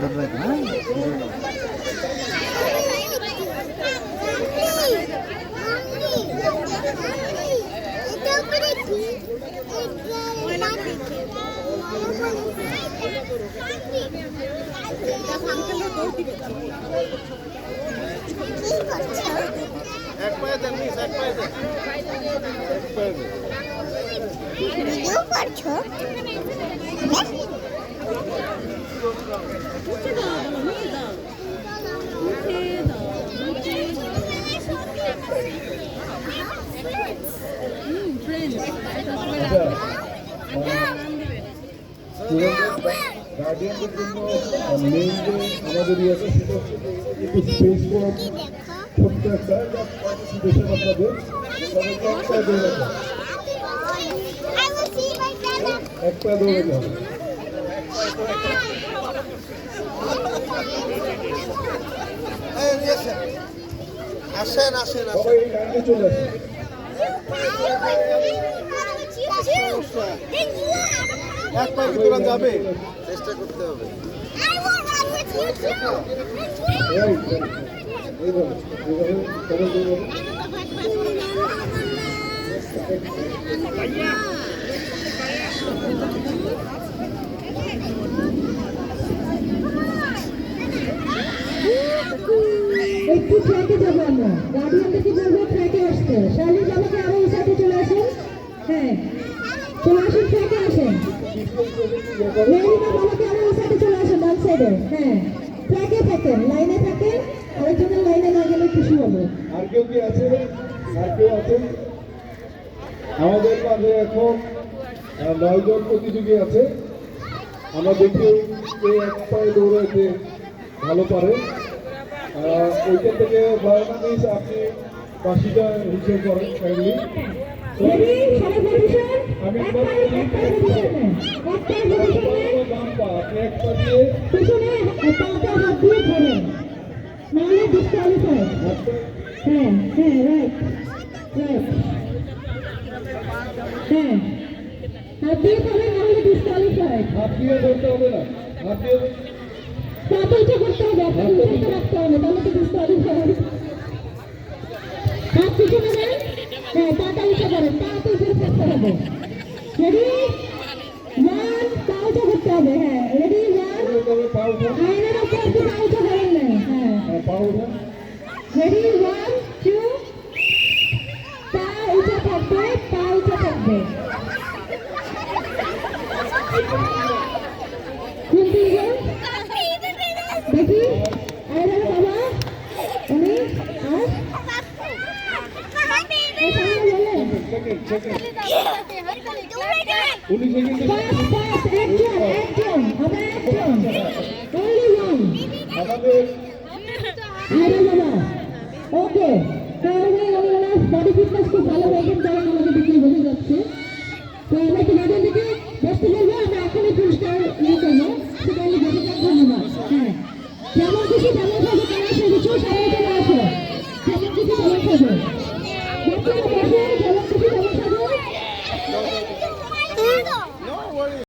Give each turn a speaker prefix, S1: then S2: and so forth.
S1: ধরে রাখো, হ্যাঁ?
S2: এক পায়ে দেন মিস, এক পায়ে দেন।
S3: ভিডিও করছো?
S4: গার্ডিয়ানদের জন্য মেইন যে আমাদের ইয়েতে সেটা হচ্ছে একটু স্পেস করা ছোট্ট একটা পার্টিসিপেশন আপনাদের সবাইকে একটা দৌড়াতে হবে।
S2: আসেন আসেন
S4: সবাই
S2: আসেন।
S4: লাইনে চলে আসেন।
S2: এক পায়ে কি তোরা যাবে? চেষ্টা করতে হবে।
S4: এইভাবে সবাই দৌড়াবে।
S5: একটু ট্র্যাকে যাবো আমরা, গার্ডিয়ানদেরকে বলবো ট্র্যাকে আসতে। শালিনী আমাকে আরো এই সাইডে চলে আসেন। হ্যাঁ, চলে আসেন, ট্র্যাকে আসেন। মেরিনা আমাকে আরো এই সাইডে চলে আসেন, ডান সাইডে। হ্যাঁ, ট্র্যাকে থাকেন, লাইনে থাকেন। আরেকজনের লাইনে না গেলে খুশি হবে।
S4: আর কেউ কি আছে? আর কেউ আছেন? আমাদের মাঝে এখন 9 জন প্রতিযোগী আছে। আমরা দেখি কে এক পায়ে দৌড়াইতে ভালো পারে। ওইখান থেকে বায়োমেট্রিক্স আপনি 50টা হিসেব করেন কাইন্ডলি।
S5: রেডি, সবাই পজিশন।
S4: আমি
S5: এক পায়ে পজিশনে, এক পায়ে পজিশনে।
S4: বাম পা আপনি এক পা দিয়ে
S5: পিছনে পাটা হাত দিয়ে ধরেন, নাহলে ডিসকোয়ালিফাই।
S4: হাতটা
S5: হ্যাঁ হ্যাঁ, রাইট রাইট। হ্যাঁ, হাত দিয়ে ধরেন, নাহলে ডিসকোয়ালিফাই।
S4: হাত দিয়ে ধরতে হবে না, হাত দিয়ে
S5: পাটা উঁচু করতে হবে, আপনাকে উঁচু রাখতে হবে, তাহলে তো ডিসকোয়ালিফাই। হাত পিছনে দেন। হ্যাঁ, পাটা উঁচু করেন, পা তো উপরে থাকতে হবে। রেডি, ওয়ান, পা উঁচু করতে হবে। হ্যাঁ, রেডি, ওয়ান।
S4: এইভাবে পা উঠান।
S5: আয়নার উপর একটু পা উঁচু করেন নাই। হ্যাঁ,
S4: পা উঠান।
S5: Ready, one, two. পা উঁচু থাকবে, পা উঁচু থাকবে। কোন তিনজন? দেখি, আয়নার বাবা, উনি, আর এই সামনে বলেন।
S4: সেকেন্ড সেকেন্ড 19 সেকেন্ডে
S5: পাঁচ, পাঁচ, একজন, একজন, আবার একজন। Only one.
S4: আমাদের
S5: আয়নার বাবা।